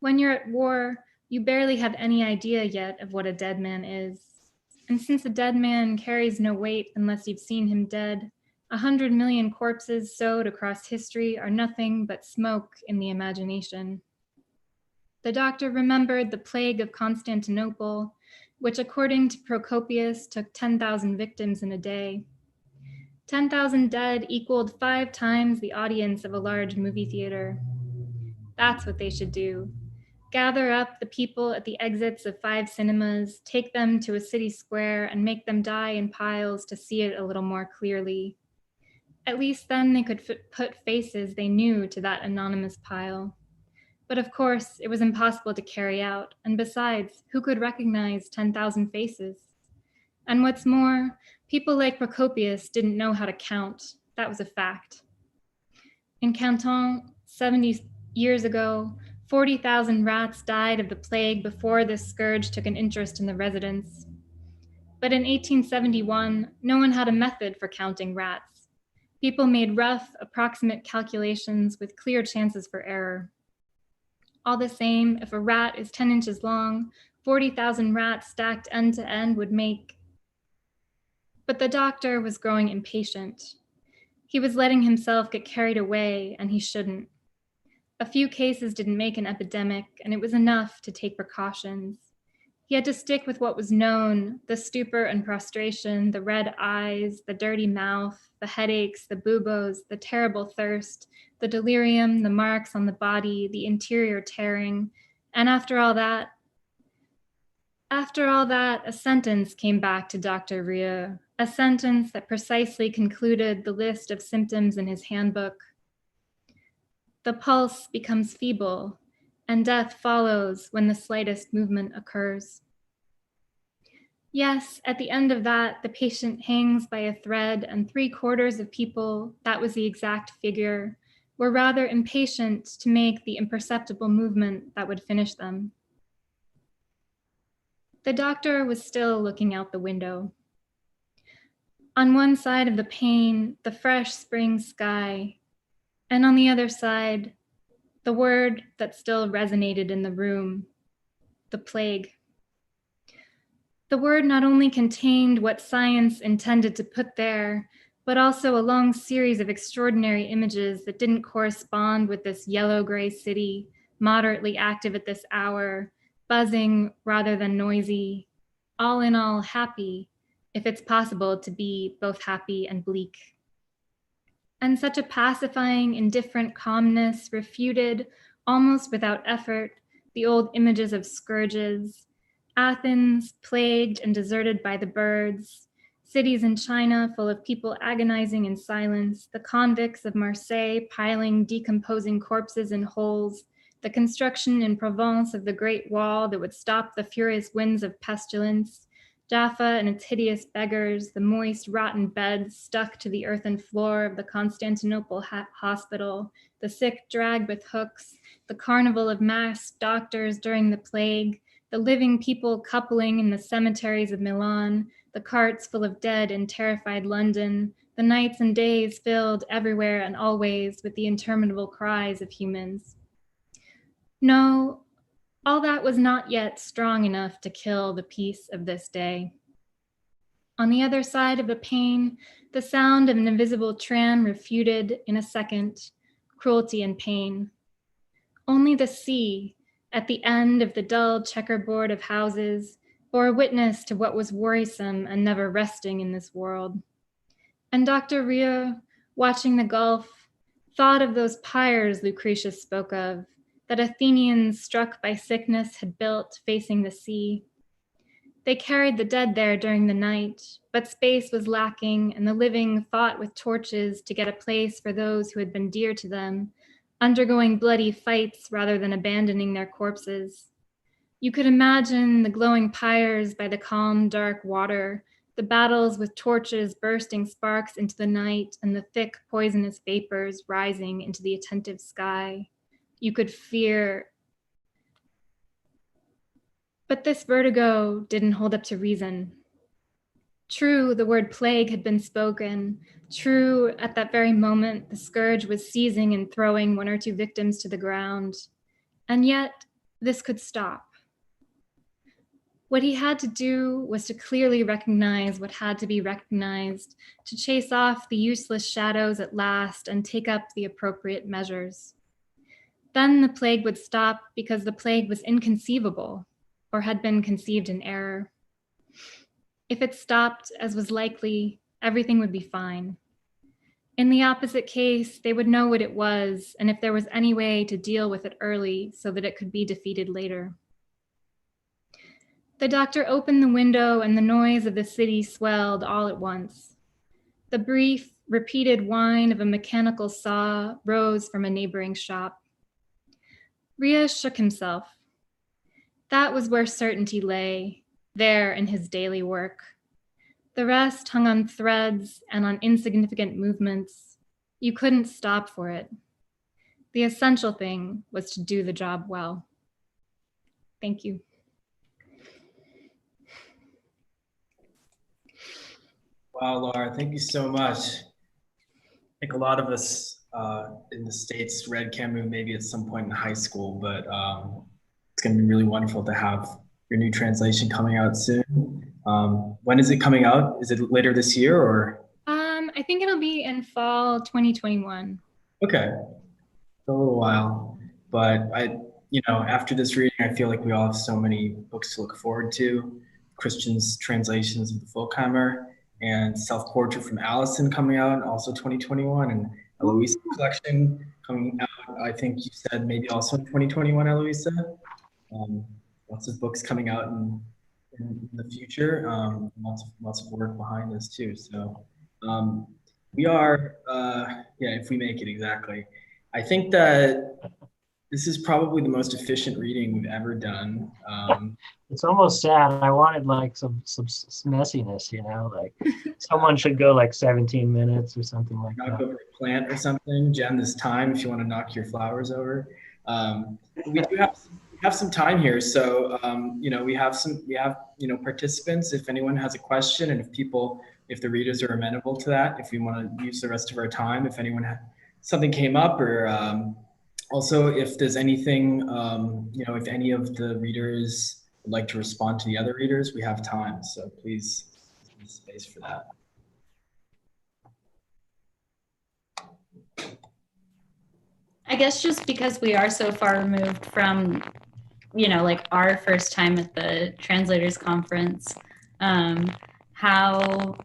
When you're at war, you barely have any idea yet of what a dead man is. And since a dead man carries no weight unless you've seen him dead, 100 million corpses sowed across history are nothing but smoke in the imagination. The doctor remembered the plague of Constantinople, which according to Procopius took 10,000 victims in a day. 10,000 dead equaled 5 times the audience of a large movie theater. That's what they should do. Gather up the people at the exits of 5 cinemas, take them to a city square, and make them die in piles to see it a little more clearly. At least then they could put faces they knew to that anonymous pile. But of course, it was impossible to carry out, and besides, who could recognize 10,000 faces? And what's more, people like Procopius didn't know how to count. That was a fact. In Canton, 70 years ago, 40,000 rats died of the plague before this scourge took an interest in the residents. But in 1871, no one had a method for counting rats. People made rough, approximate calculations with clear chances for error. All the same, if a rat is 10 inches long, 40,000 rats stacked end to end would make. But the doctor was growing impatient. He was letting himself get carried away, and he shouldn't. A few cases didn't make an epidemic, and it was enough to take precautions. He had to stick with what was known: the stupor and prostration, the red eyes, the dirty mouth, the headaches, the buboes, the terrible thirst, the delirium, the marks on the body, the interior tearing. And after all that, a sentence came back to Dr. Rieu, a sentence that precisely concluded the list of symptoms in his handbook. The pulse becomes feeble, and death follows when the slightest movement occurs. Yes, at the end of that, the patient hangs by a thread, and 3/4 of people, that was the exact figure, were rather impatient to make the imperceptible movement that would finish them. The doctor was still looking out the window. On one side of the pane, the fresh spring sky, and on the other side, the word that still resonated in the room: the plague. The word not only contained what science intended to put there, but also a long series of extraordinary images that didn't correspond with this yellow-gray city, moderately active at this hour, buzzing rather than noisy, all in all happy, if it's possible to be both happy and bleak. And such a pacifying, indifferent calmness refuted, almost without effort, the old images of scourges: Athens, plagued and deserted by the birds; cities in China full of people agonizing in silence; the convicts of Marseille piling decomposing corpses in holes; the construction in Provence of the great wall that would stop the furious winds of pestilence; Jaffa and its hideous beggars; the moist, rotten beds stuck to the earthen floor of the Constantinople hospital; the sick dragged with hooks; the carnival of masked doctors during the plague; the living people coupling in the cemeteries of Milan; the carts full of dead in terrified London; the nights and days filled everywhere and always with the interminable cries of humans. No, all that was not yet strong enough to kill the peace of this day. On the other side of the pane, the sound of an invisible tram refuted in a second cruelty and pain. Only the sea, at the end of the dull checkerboard of houses, bore witness to what was worrisome and never resting in this world. And Dr. Rieu, watching the gulf, thought of those pyres Lucretius spoke of, that Athenians struck by sickness had built facing the sea. They carried the dead there during the night, but space was lacking, and the living fought with torches to get a place for those who had been dear to them, undergoing bloody fights rather than abandoning their corpses. You could imagine the glowing pyres by the calm, dark water, the battles with torches bursting sparks into the night, and the thick, poisonous vapors rising into the attentive sky. You could fear. But this vertigo didn't hold up to reason. True, the word plague had been spoken. True, at that very moment, the scourge was seizing and throwing 1 or 2 victims to the ground. And yet, this could stop. What he had to do was to clearly recognize what had to be recognized, to chase off the useless shadows at last and take up the appropriate measures. Then the plague would stop because the plague was inconceivable or had been conceived in error. If it stopped, as was likely, everything would be fine. In the opposite case, they would know what it was and if there was any way to deal with it early so that it could be defeated later. The doctor opened the window and the noise of the city swelled all at once. The brief, repeated whine of a mechanical saw rose from a neighboring shop. Rieu shook himself. That was where certainty lay, there in his daily work. The rest hung on threads and on insignificant movements. You couldn't stop for it. The essential thing was to do the job well. Thank you.
Wow, Laura, thank you so much. I think a lot of us in the States read Camus maybe at some point in high school, but it's going to be really wonderful to have your new translation coming out soon. When is it coming out? Is it later this year or?
I think it'll be in fall 2021.
Okay, a little while, but after this reading, I feel like we all have so many books to look forward to. Christian's translations of the Folkheimer and Self-Portrait from Allison coming out, also 2021, and Eloisa collection coming out, I think you said maybe also in 2021, Eloisa. Lots of books coming out in the future, lots of work behind this too. So we are, if we make it exactly. I think that this is probably the most efficient reading we've ever done.
It's almost sad. I wanted like some messiness, like someone should go like 17 minutes or something like
knock
that.
over a plant or something. Jen, this time if you want to knock your flowers over. We do have some time here, so we have participants. If anyone has a question, and if the readers are amenable to that, if we want to use the rest of our time, if anyone something came up, or also if there's anything, if any of the readers would like to respond to the other readers, we have time. So please, there's space for that.
I guess just because we are so far removed from, like our first time at the Translators Conference, how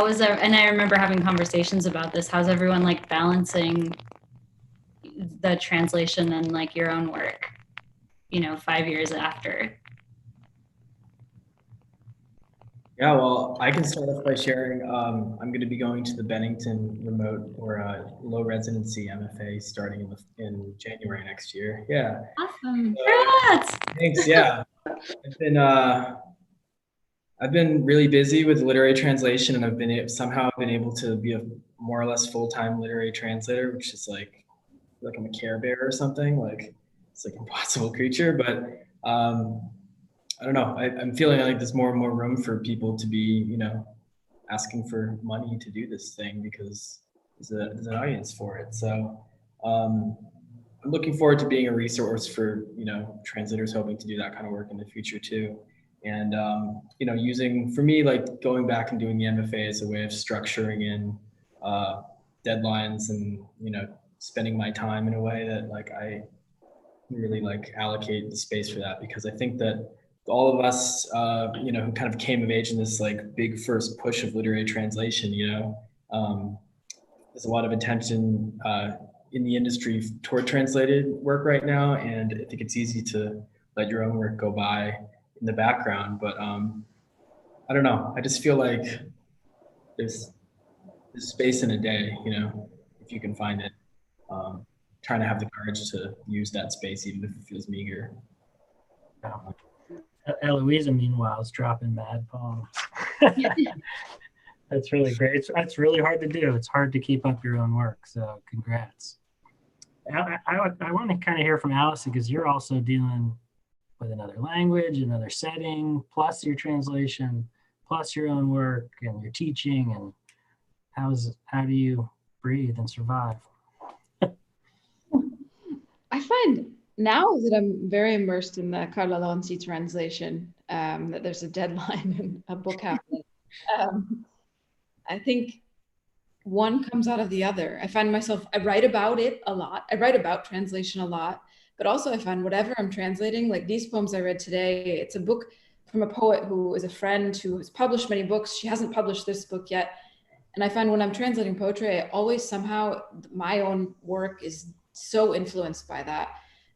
is that? And I remember having conversations about this. How's everyone like balancing the translation and like your own work, 5 years after?
Yeah, well, I can start off by sharing. I'm going to be going to the Bennington remote or low residency MFA starting in January next year. Yeah.
Awesome. Congrats!
Thanks. Yeah, I've been really busy with literary translation, and I've been able to be a more or less full-time literary translator, which is like I'm a Care Bear or something. Like it's like an impossible creature, but I don't know. I'm feeling like there's more and more room for people to be, asking for money to do this thing because there's an audience for it. So I'm looking forward to being a resource for, translators hoping to do that kind of work in the future too. And, using, for me, like going back and doing the MFA as a way of structuring in deadlines and, spending my time in a way that like I really like allocate the space for that, because I think that all of us, who kind of came of age in this like big first push of literary translation, there's a lot of attention in the industry toward translated work right now, and I think it's easy to let your own work go by in the background. But I don't know. I just feel like there's space in a day, if you can find it. Trying to have the courage to use that space, even if it feels meager.
Eloisa, meanwhile, is dropping mad poems. That's really great. It's really hard to do. It's hard to keep up your own work. So congrats. I want to kind of hear from Allison, because you're also dealing with another language, another setting, plus your translation, plus your own work and your teaching. And how do you breathe and survive?
I find now that I'm very immersed in the Carla Lonzi translation, that there's a deadline and a book happening. I think one comes out of the other. I find myself, I write about it a lot. I write about translation a lot, but also I find whatever I'm translating, like these poems I read today, it's a book from a poet who is a friend who has published many books. She hasn't published this book yet. And I find when I'm translating poetry, I always somehow, my own work is so influenced by that.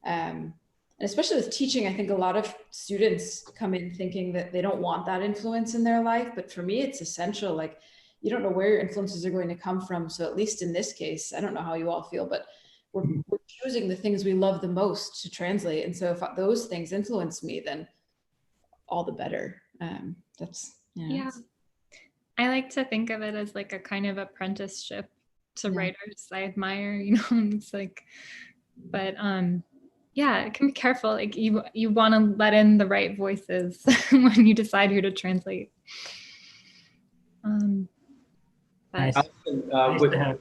And especially with teaching, I think a lot of students come in thinking that they don't want that influence in their life. But for me, it's essential. Like, you don't know where your influences are going to come from. So at least in this case, I don't know how you all feel, but we're choosing the things we love the most to translate. And so if those things influence me, then all the better.
Yeah. I like to think of it as like a kind of apprenticeship to writers I admire, it's like, but yeah, it can be careful. Like you want to let in the right voices when you decide who to translate.
Nice.
Allison,
Nice to have,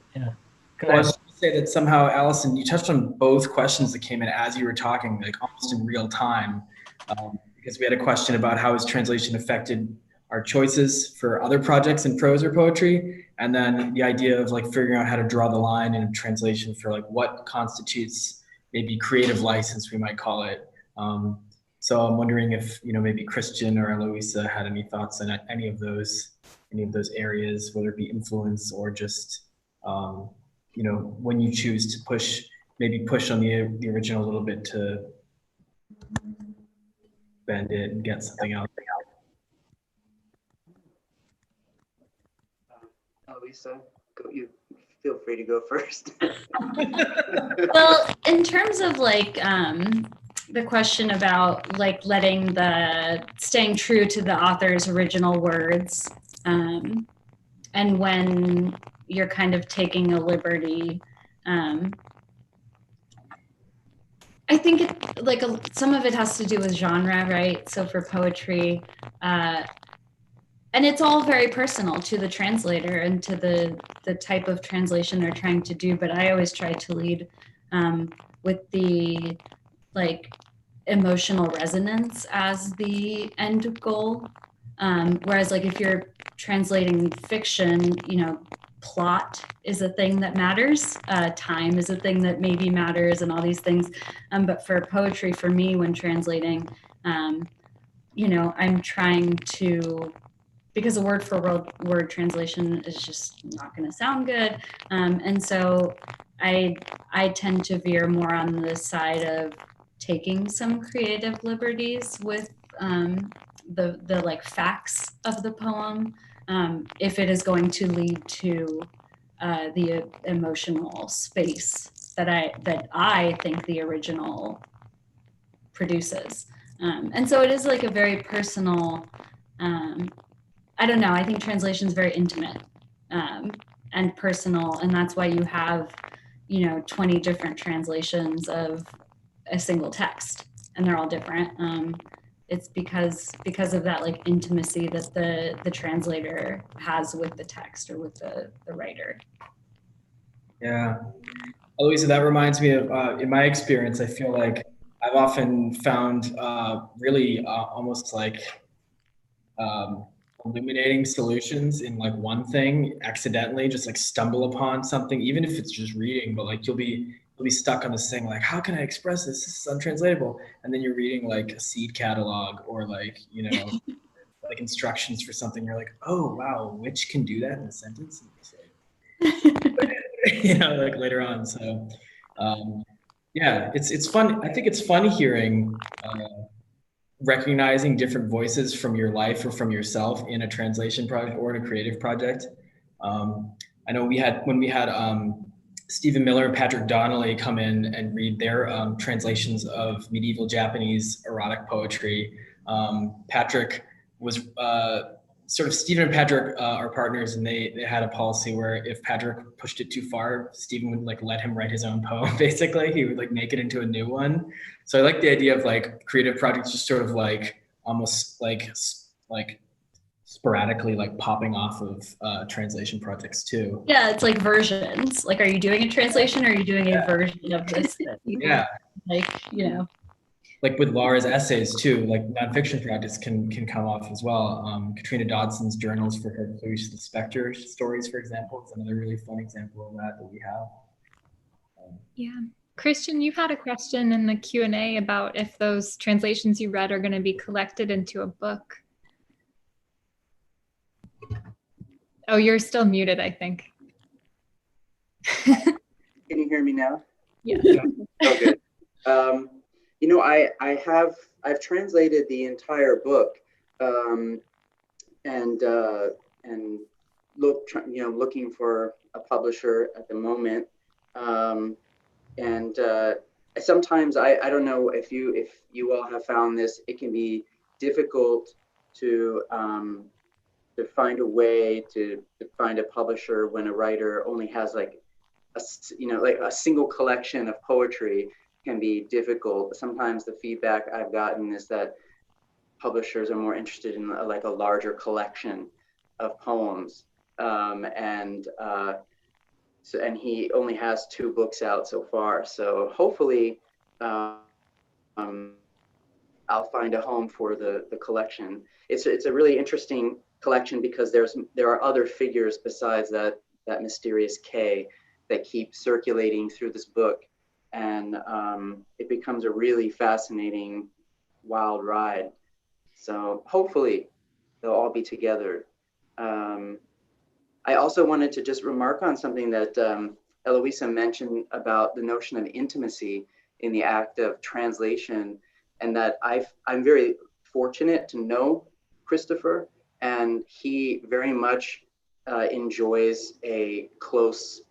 Go
Well, I
ahead.
was going to say that somehow, Allison, you touched on both questions that came in as you were talking, like almost in real time, because we had a question about how has translation affected our choices for other projects in prose or poetry, and then the idea of like figuring out how to draw the line in a translation for like what constitutes maybe creative license, we might call it. So I'm wondering if maybe Christian or Eloisa had any thoughts on any of those areas, whether it be influence or just when you choose to push on the original a little bit to bend it and get something out.
Lisa, you feel free to go first.
Well, in terms of like the question about like staying true to the author's original words, and when you're kind of taking a liberty, I think some of it has to do with genre, right? So for poetry, and it's all very personal to the translator and to the type of translation they're trying to do. But I always try to lead with the like emotional resonance as the end goal. Whereas like if you're translating fiction, plot is a thing that matters. Time is a thing that maybe matters, and all these things. But for poetry, for me, when translating, I'm trying to, because a word for word translation is just not going to sound good. And so I tend to veer more on the side of taking some creative liberties with the like facts of the poem, if it is going to lead to the emotional space that I think the original produces. And so it is like a very personal, I don't know, I think translation is very intimate and personal, and that's why you have 20 different translations of a single text, and they're all different. It's because of that like intimacy that the translator has with the text or with the writer.
Yeah, Eloisa, that reminds me of in my experience, I feel like I've often found really almost like illuminating solutions in like one thing accidentally, just like stumble upon something, even if it's just reading, but like you'll be stuck on this thing like, how can I express this? This is untranslatable. And then you're reading like a seed catalog or like like instructions for something. You're like, oh wow, which can do that in a sentence? Like later on. So yeah, it's fun. I think it's fun hearing recognizing different voices from your life or from yourself in a translation project or in a creative project. I know when we had Stephen Miller and Patrick Donnelly come in and read their translations of medieval Japanese erotic poetry. Patrick was sort of, Stephen and Patrick are partners, and they had a policy where if Patrick pushed it too far, Stephen would like let him write his own poem. Basically, he would like make it into a new one. So I like the idea of like creative projects just sort of like almost like sporadically like popping off of translation projects too.
Yeah, it's like versions. Like, are you doing a translation or are you doing a version of this?
Yeah.
Like,
Like with Laura's essays too, like nonfiction projects can come off as well. Katrina Dodson's journals for her Clarice the Spectre stories, for example, is another really fun example of that we have.
Yeah. Christian, you had a question in the Q&A about if those translations you read are going to be collected into a book. Oh, you're still muted, I think.
Can you hear me now?
Yeah.
Oh, good. I've translated the entire book, and looking for a publisher at the moment. Sometimes I don't know if you all have found this, it can be difficult to find a way to find a publisher when a writer only has like a single collection of poetry. Can be difficult. Sometimes the feedback I've gotten is that publishers are more interested in like a larger collection of poems. So, and he only has 2 books out so far. So hopefully I'll find a home for the collection. It's a really interesting collection because there are other figures besides that mysterious K that keep circulating through this book, and it becomes a really fascinating, wild ride. So hopefully they'll all be together. I also wanted to just remark on something that Eloisa mentioned about the notion of intimacy in the act of translation, and that I'm very fortunate to know Christopher, and he very much enjoys a close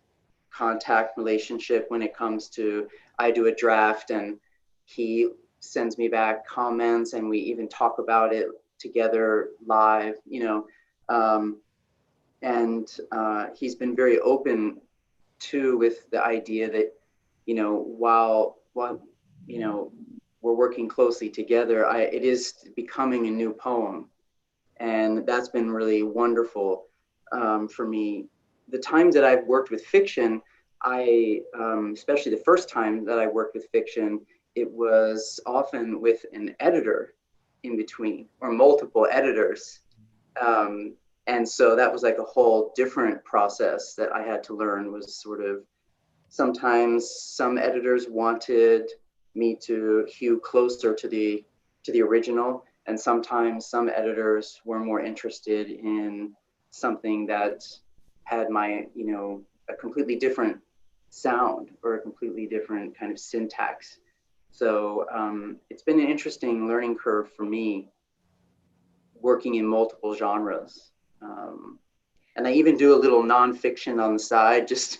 contact relationship when it comes to, I do a draft and he sends me back comments and we even talk about it together live, and he's been very open too with the idea that, while we're working closely together, it is becoming a new poem. And that's been really wonderful for me. The times that I've worked with fiction, especially the first time that I worked with fiction, it was often with an editor in between or multiple editors. And so that was like a whole different process that I had to learn. Was sort of, sometimes some editors wanted me to hew closer to the original, and sometimes some editors were more interested in something that had a completely different sound or a completely different kind of syntax. So it's been an interesting learning curve for me, working in multiple genres. And I even do a little nonfiction on the side, just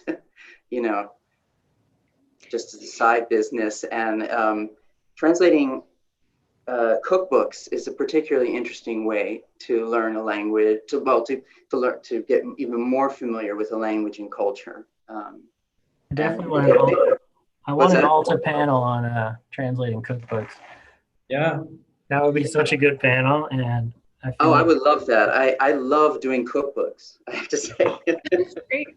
just as a side business. And translating cookbooks is a particularly interesting way to learn a language, to get even more familiar with a language and culture.
Definitely, I want an Alta panel on translating cookbooks.
Yeah,
that would be such a good panel, and
I would love that. I love doing cookbooks, I have to say.
Great.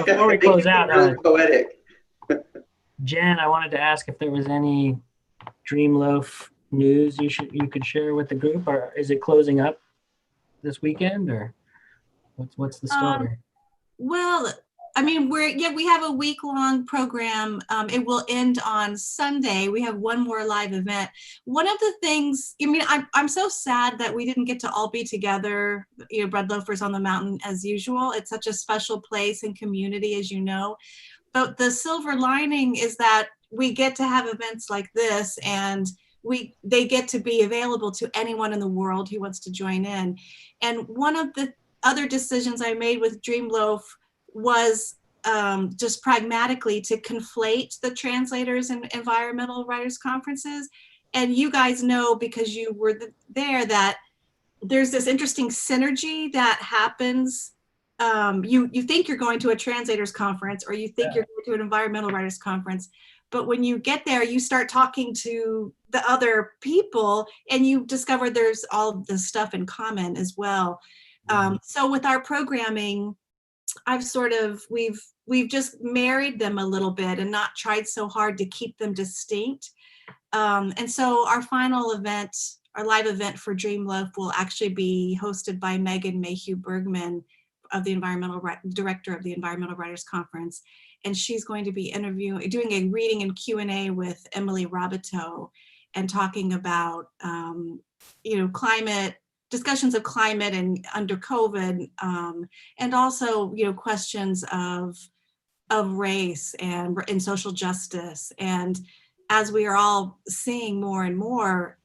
Before we close out,
really poetic.
Jen, I wanted to ask if there was any Dream Loaf news you could share with the group, or is it closing up this weekend, or what's the story?
Well, I mean, we have a week-long program. It will end on Sunday. We have one more live event. One of the things, I'm so sad that we didn't get to all be together, Bread Loafers on the Mountain as usual. It's such a special place and community, as you know. But the silver lining is that we get to have events like this, and they get to be available to anyone in the world who wants to join in. And one of the other decisions I made with Dream Loaf was just pragmatically to conflate the translators and environmental writers conferences. And you guys know, because you were there, that there's this interesting synergy that happens. You think you're going to a translators conference, or you think you're going to an environmental writers conference, but when you get there, you start talking to the other people and you discover there's all this stuff in common as well. So with our programming, we've just married them a little bit and not tried so hard to keep them distinct. And so our final event, our live event for Dream Loaf, will actually be hosted by Megan Mayhew Bergman, of the director of the Environmental Writers Conference. And she's going to be doing a reading and Q&A with Emily Robiteau, and talking about, discussions of climate and under COVID, and also, questions of race and social justice. And as we are all seeing more and more,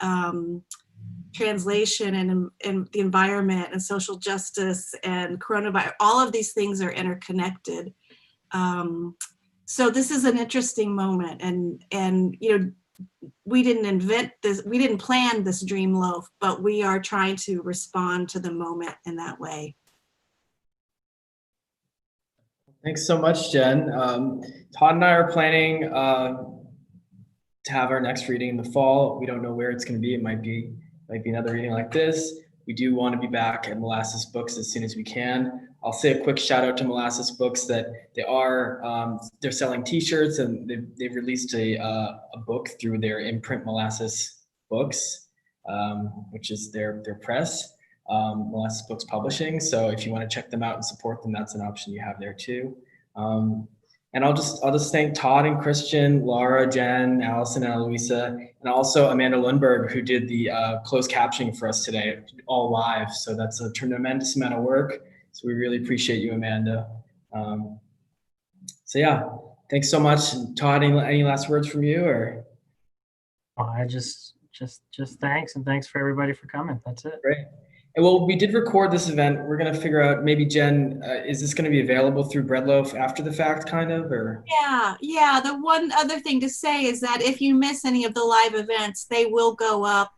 translation and the environment and social justice and coronavirus, all of these things are interconnected. So this is an interesting moment, and we didn't invent this, we didn't plan this Dream Loaf, but we are trying to respond to the moment in that way.
Thanks so much, Jen. Todd and I are planning to have our next reading in the fall. We don't know where it's going to be. It might be another reading like this. We do want to be back at Molasses Books as soon as we can. I'll say a quick shout out to Molasses Books that they're selling T-shirts, and they've released a book through their imprint Molasses Books, which is their press, Molasses Books Publishing. So if you want to check them out and support them, that's an option you have there too. And I'll just thank Todd and Christian, Laura, Jen, Allison, and Eloisa, and also Amanda Lundberg, who did the closed captioning for us today, all live. So that's a tremendous amount of work. So we really appreciate you, Amanda. So yeah, thanks so much. And Todd, any last words from you, or?
Oh, I just thanks, and thanks for everybody for coming. That's it.
Great. And well, we did record this event. We're going to figure out, maybe Jen, is this going to be available through Breadloaf after the fact, kind of, or?
Yeah. The one other thing to say is that if you miss any of the live events, they will go up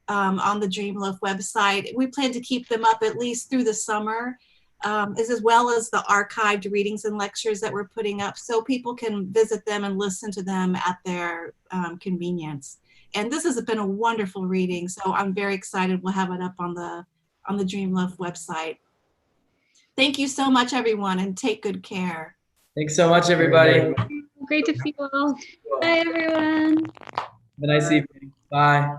on the Dreamloaf website. We plan to keep them up at least through the summer, as well as the archived readings and lectures that we're putting up, so people can visit them and listen to them at their convenience. And this has been a wonderful reading, so I'm very excited. We'll have it up on the Dreamloaf website. Thank you so much, everyone, and take good care.
Thanks so much, everybody.
Great to see you all.
Bye, everyone.
Have a nice evening. Bye.